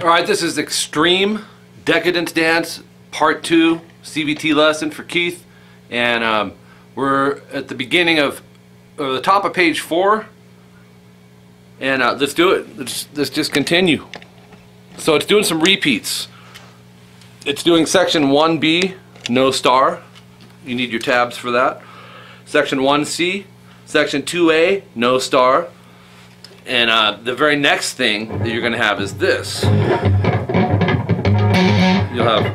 Alright, this is Extreme Decadence Dance Part 2 CVT lesson for Keith, and we're at the beginning of the top of page 4, and let's do it. Let's just continue. So it's doing some repeats. It's doing section 1B, no star. You need your tabs for that. Section 1C, section 2A, no star. And the very next thing that you're going to have is this. You'll have...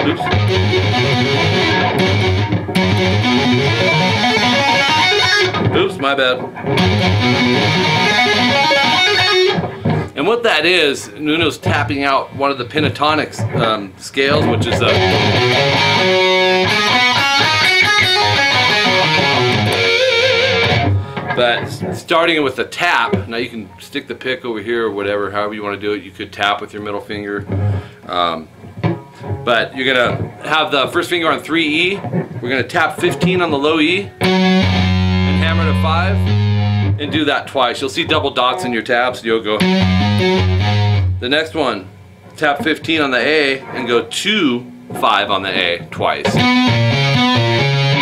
Oops. Oops, my bad. And what that is, Nuno's tapping out one of the pentatonic scales, which is but starting with a tap. Now you can stick the pick over here or whatever, however you want to do it. You could tap with your middle finger. But you're going to have the first finger on 3E. We're going to tap 15 on the low E and hammer to 5 and do that twice. You'll see double dots in your tabs. You'll go. The next one, tap 15 on the A and go 2-5 on the A twice.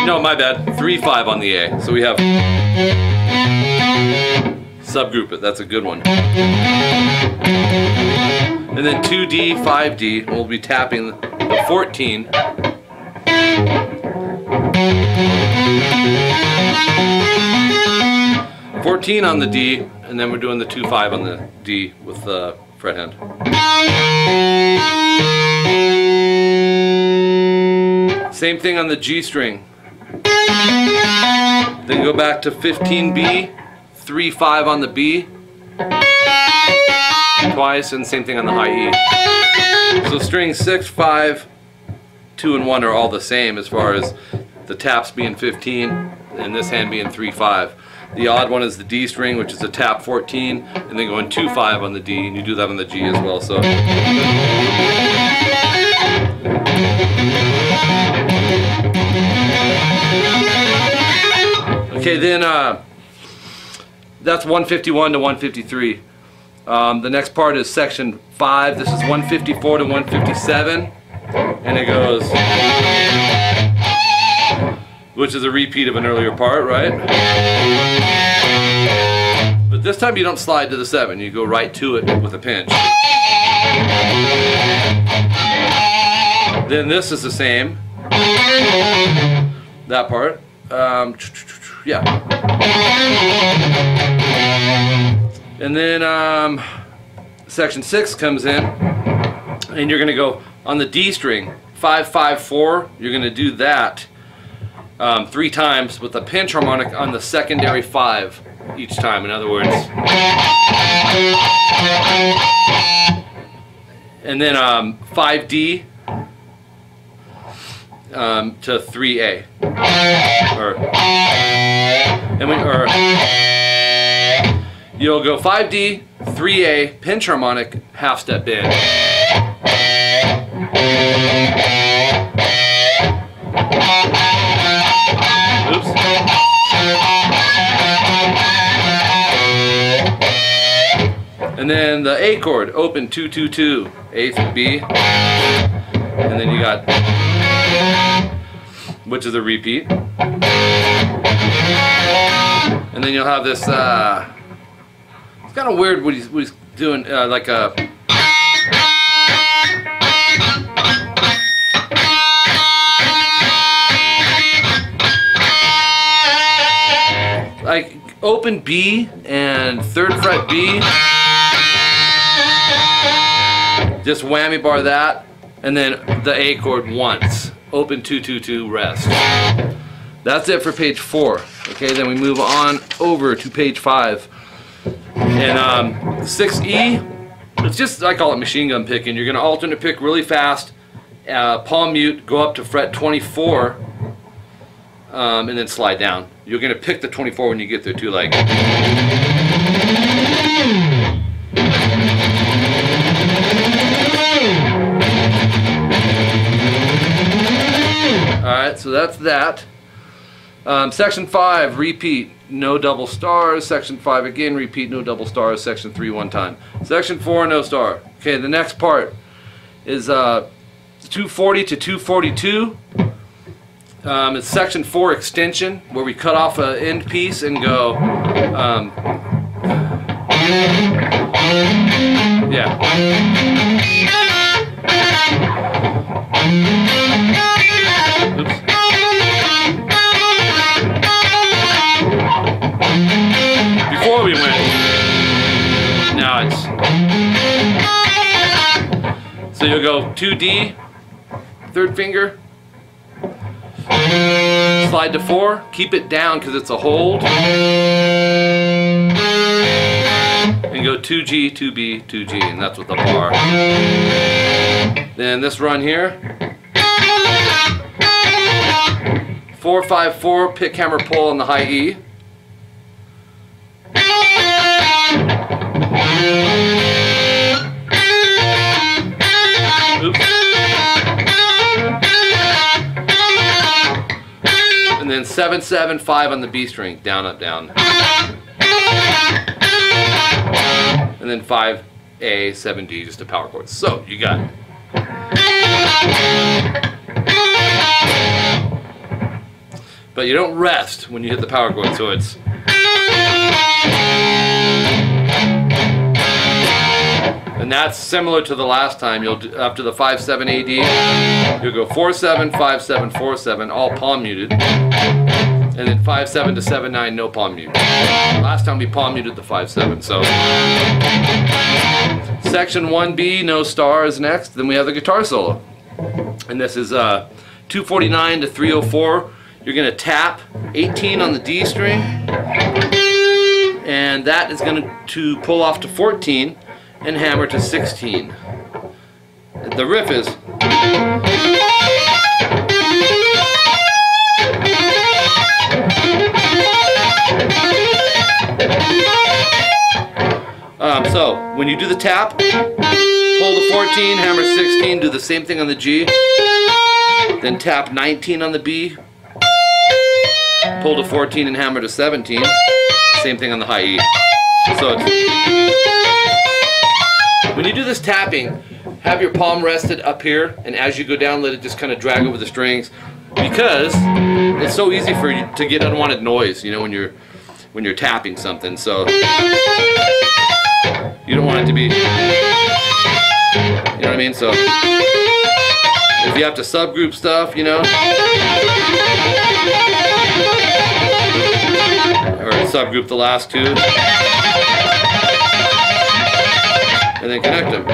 No, my bad. 3-5 on the A. So we have... subgroup it. That's a good one. And then 2D, 5D. We'll be tapping the 14. On the D, and then we're doing the 2-5 on the D with the fret hand. Same thing on the G string. Then go back to 15B, 3-5 on the B, twice, and same thing on the high E. So string 6, 5, 2, and 1 are all the same as far as the taps being 15 and this hand being 3-5. The odd one is the D string, which is a tap 14, and then going 2-5 on the D, and you do that on the G as well. So okay, then that's 151 to 153. The next part is section 5. This is 154 to 157, and it goes, which is a repeat of an earlier part, right? But this time you don't slide to the 7. You go right to it with a pinch. Then this is the same. That part. Yeah. And then section 6 comes in, and you're going to go on the D string, 5-5-4. You're going to do that 3 times with a pinch harmonic on the secondary 5 each time. In other words, and then 5D to 3A, or you'll go 5D, 3A, pinch harmonic, half step bend. Oops. And then the A chord, open 2-2-2, A through B, and then you got, which is a repeat, and then you'll have this. It's kind of weird what he's doing, like a. Like open B and 3rd fret B, just whammy bar that, and then the A chord once, open 2-2-2, rest. That's it for page 4. Okay, then we move on over to page 5, and 6E. It's just, I call it machine gun picking. You're going to alternate pick really fast, palm mute, go up to fret 24. And then slide down. You're going to pick the 24 when you get there too, like. Alright, so that's that. Section 5, repeat. no double stars. Section 5 again, repeat no double stars. Section 3 one time. Section 4, no star. Okay, the next part is 240 to 242. It's section 4 extension, where we cut off an end piece and go, yeah. Oops. Before we went, now it's, so you'll go 2D, third finger, slide to 4, keep it down because it's a hold, and go 2G, 2B, 2G, and that's with the bar. Then this run here, 4, 5, 4, pick, hammer, pull on the high E. Oops. And then 7, 7, 5 on the B string, down, up, down. And then 5A, 7D, just a power chord. So, you got it. But you don't rest when you hit the power chord, so it's... And that's similar to the last time. You'll do, after the 5-7 AD, you'll go 4-7, 5-7, 4-7, all palm muted, and then 5-7 to 7-9, no palm mute. Last time we palm muted the 5-7. So section 1B, no star is next. Then we have the guitar solo, and this is 249 to 304. You're going to tap 18 on the D string, and that is going to pull off to 14. And hammer to 16. The riff is... so, when you do the tap, pull the 14, hammer 16, do the same thing on the G, then tap 19 on the B, pull to 14 and hammer to 17, same thing on the high E. So it's... When you do this tapping, have your palm rested up here, and as you go down, let it just kind of drag over the strings, because it's so easy for you to get unwanted noise, you know, when you're tapping something. So you don't want it to be, you know what I mean? So if you have to subgroup stuff, you know, or subgroup the last two, and then connect them.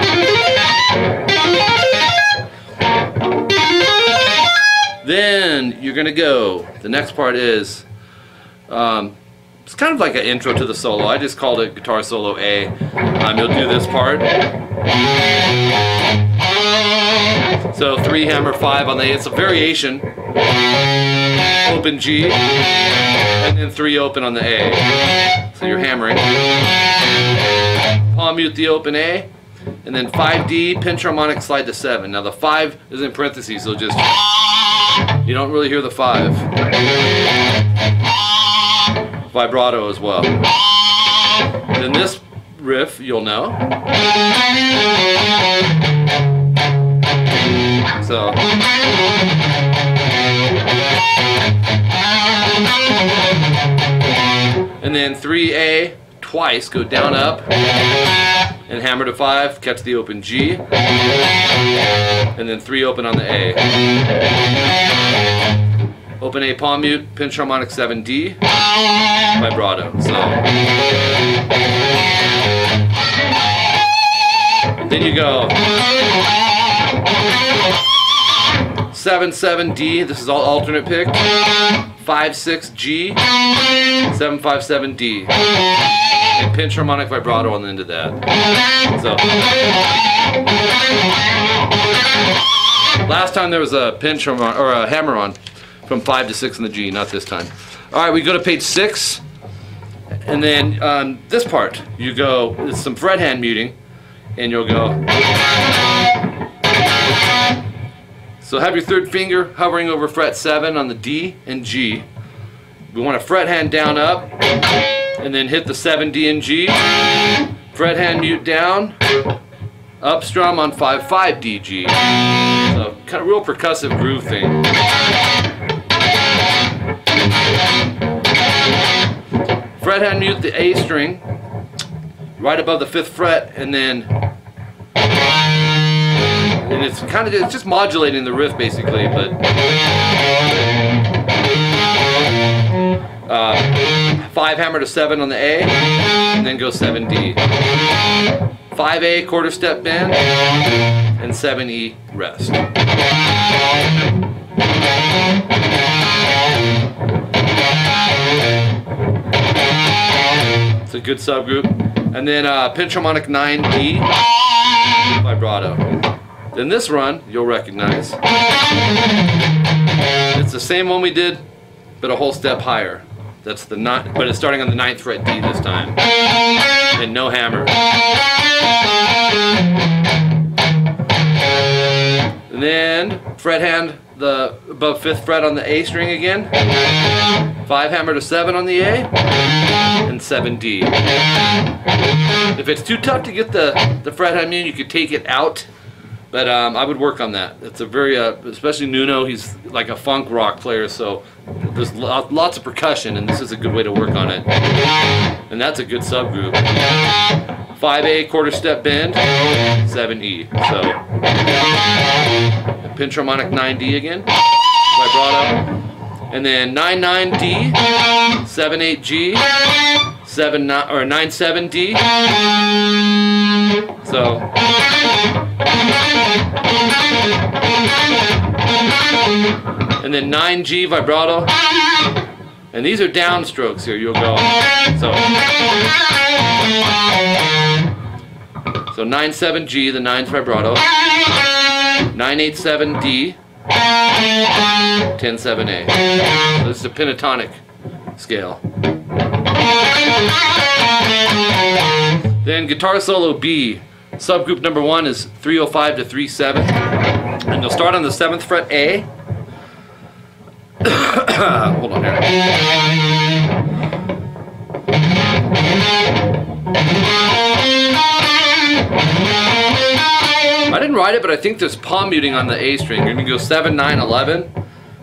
Then you're gonna go. The next part is it's kind of like an intro to the solo. I just called it guitar solo A. You'll do this part. So 3 hammer 5 on the A. It's a variation. Open G, and then 3 open on the A. So you're hammering. Palm mute the open A, and then 5D, pinch harmonic, slide to 7. Now the 5 is in parentheses, so just, you don't really hear the 5. Vibrato as well. Then this riff, you'll know. So. And then 3A, twice, go down, up, and hammer to 5, catch the open G, and then 3 open on the A. Open A palm mute, pinch harmonic 7D, vibrato. So then you go 7-7D, this is all alternate pick, 5-6G, 7-5-7D, and pinch harmonic vibrato on the end of that. So last time there was a pinch or a hammer on from 5 to 6 in the G, not this time. All right, we go to page 6, and then this part you go. It's some fret hand muting, and you'll go. So have your third finger hovering over fret 7 on the D and G, We want to fret hand down up, and then hit the 7 D and G. Fret hand mute down, up strum on 5/5 D G. So kind of real percussive groove thing. Fret hand mute the A string right above the 5th fret, and then it's kind of just modulating the riff basically, but 5 hammer to 7 on the A, and then go 7 D. 5 A quarter step bend, and 7 E rest. It's a good subgroup. And then pinch harmonic 9 D vibrato. Then this run you'll recognize. It's the same one we did, but a whole step higher. That's the but it's starting on the 9th fret D this time, and no hammer. And then fret hand the above 5th fret on the A string again. 5 hammer to 7 on the A, and 7 D. If it's too tough to get the fret hand mute, you could take it out. But I would work on that. It's a very, especially Nuno, he's like a funk rock player, so there's lots of percussion, and this is a good way to work on it. And that's a good subgroup. 5A quarter step bend, 7E. So pinch harmonic 9D again, vibrato, and then 9-9D, 7-8G, 9-7D. So. And then 9G vibrato, and these are downstrokes here. You'll go so 9-7G, the 9's vibrato, 9-8-7D, 10-7A. So this is a pentatonic scale. Then guitar solo B. Subgroup number 1 is 305 to 37, and you'll start on the 7th fret A. Hold on here. I didn't write it, but I think there's palm muting on the A string. You're going to go 7, 9, 11,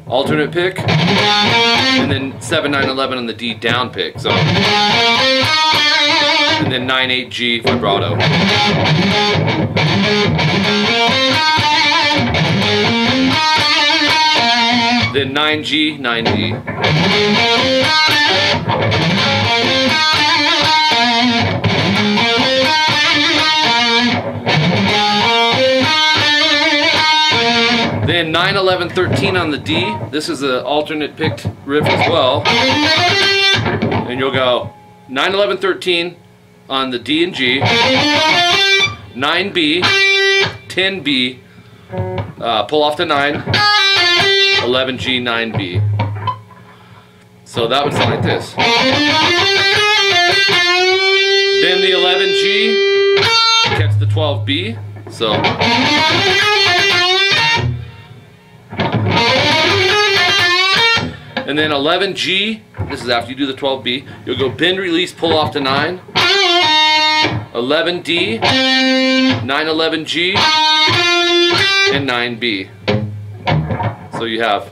alternate pick, and then 7, 9, 11 on the D down pick. So. And then 9-8G vibrato. Then 9G, 9D. Then 9, 11, 13 on the D. This is an alternate picked riff as well. And you'll go 9, 11, 13 on the D and G, 9B, 10B, pull off the 9, 11G, 9B. So that would sound like this. Then the 11G, catch the 12B, so. And then 11G, this is after you do the 12B, you'll go bend, release, pull off to 9, 11D, 9-11G, and 9B. So you have.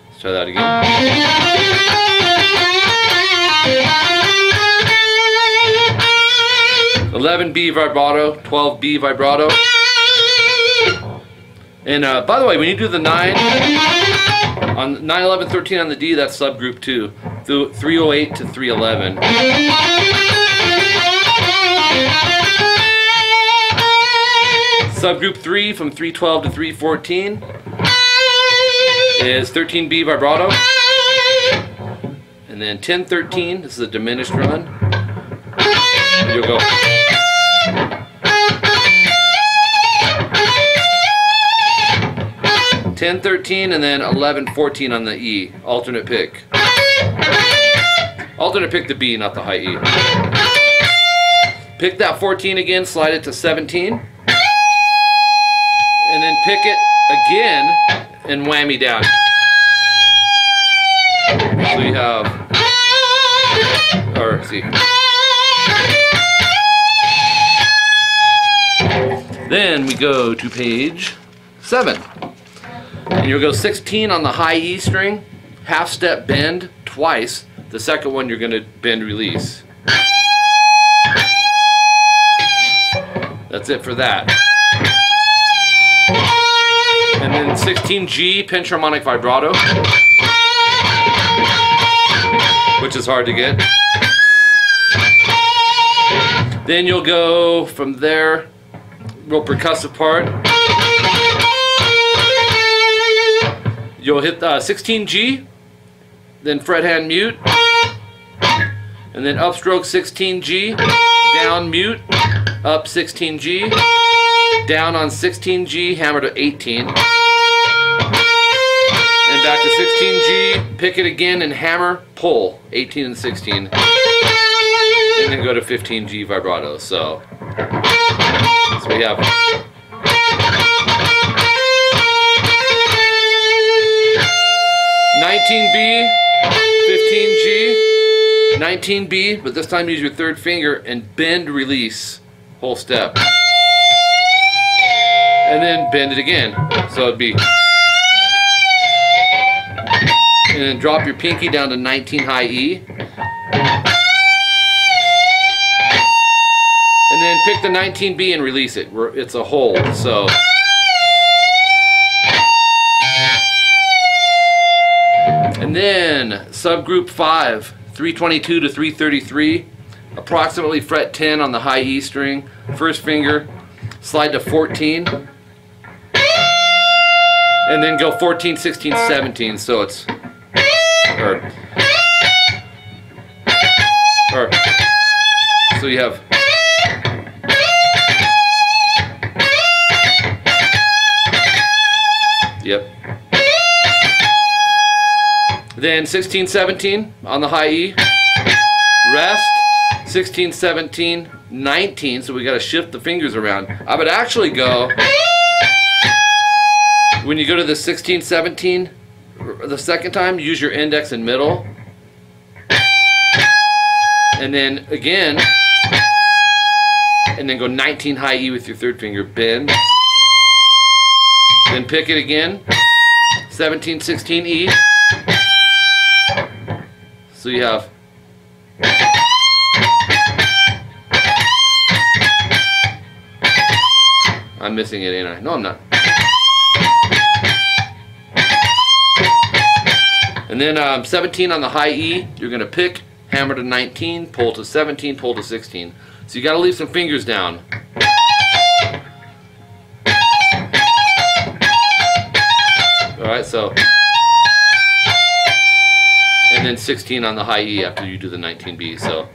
Let's try that again. 11B vibrato, 12B vibrato. And by the way, when you do the 9, on 9, 11, 13 on the D, that's subgroup 2, through 308 to 311. Subgroup 3 from 312 to 314 is 13B vibrato. And then 10-13, this is a diminished run. You'll go. 10-13 and then 11-14 on the E, alternate pick. Alternate pick the B, not the high E. Pick that 14 again, slide it to 17. And then pick it again and whammy down. So you have, or see. Then we go to page 7. And you'll go 16 on the high E string, half step bend twice. The second one you're going to bend release. That's it for that. And then 16G pinch harmonic vibrato, which is hard to get. Then you'll go from there, real percussive part. You'll hit 16G, then fret hand mute, and then upstroke 16G, down mute, up 16G, down on 16G, hammer to 18, and back to 16G, pick it again and hammer, pull, 18 and 16, and then go to 15G vibrato. So we have 19B, 15G, 19B, but this time use your third finger and bend release, whole step. And then bend it again. So it'd be, and then drop your pinky down to 19 high E. And then pick the 19B and release it. It's a hold, so. And then subgroup 5, 322 to 333, approximately fret 10 on the high E string. First finger, slide to 14. And then go 14, 16, 17, so it's, so you have, yep. Then 16, 17 on the high E, rest, 16, 17, 19, so we got to shift the fingers around. I would actually go, when you go to the 16, 17, the second time, use your index and middle. And then again, and then go 19 high E with your third finger, bend. Then pick it again, 17, 16 E. So you have, I'm missing it, ain't I? No, I'm not. And then 17 on the high E, you're going to pick, hammer to 19, pull to 17, pull to 16. So you got to leave some fingers down. Alright, so, and then 16 on the high E after you do the 19B, so.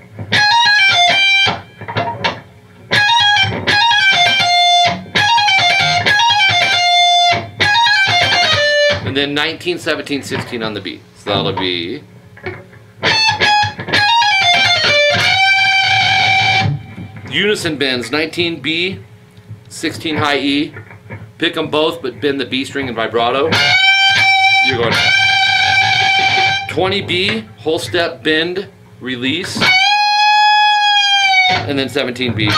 And then 19, 17, 16 on the B. So that'll be unison bends, 19B, 16 high E. Pick them both, but bend the B string and vibrato. You're going 20B, whole step, bend, release, and then 17B.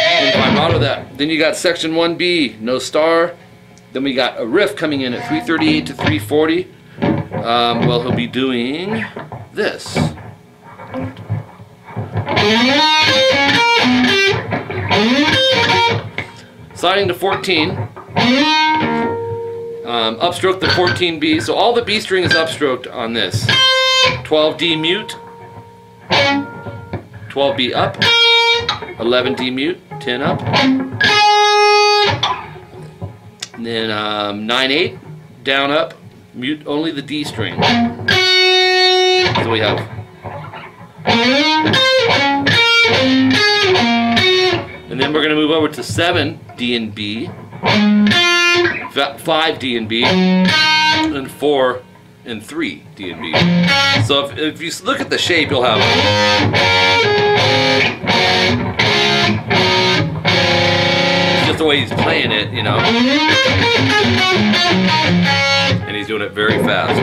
And vibrato that. Then you got section 1B, no star. Then we got a riff coming in at 338 to 340. Well, he'll be doing this. Sliding to 14. Upstroke the 14B. So all the B string is upstroked on this. 12D mute. 12B up. 11D mute. 10 up. And then 9-8. Down up. Mute only the D string. So we have. And then we're going to move over to 7 D and B, 5 D and B, and 4 and 3 D and B. So if you look at the shape, you'll have just the way he's playing it, you know. And he's doing it very fast.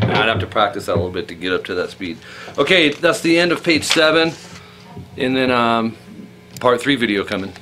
I'd have to practice that a little bit to get up to that speed. Okay, that's the end of page 7, and then part 3 video coming.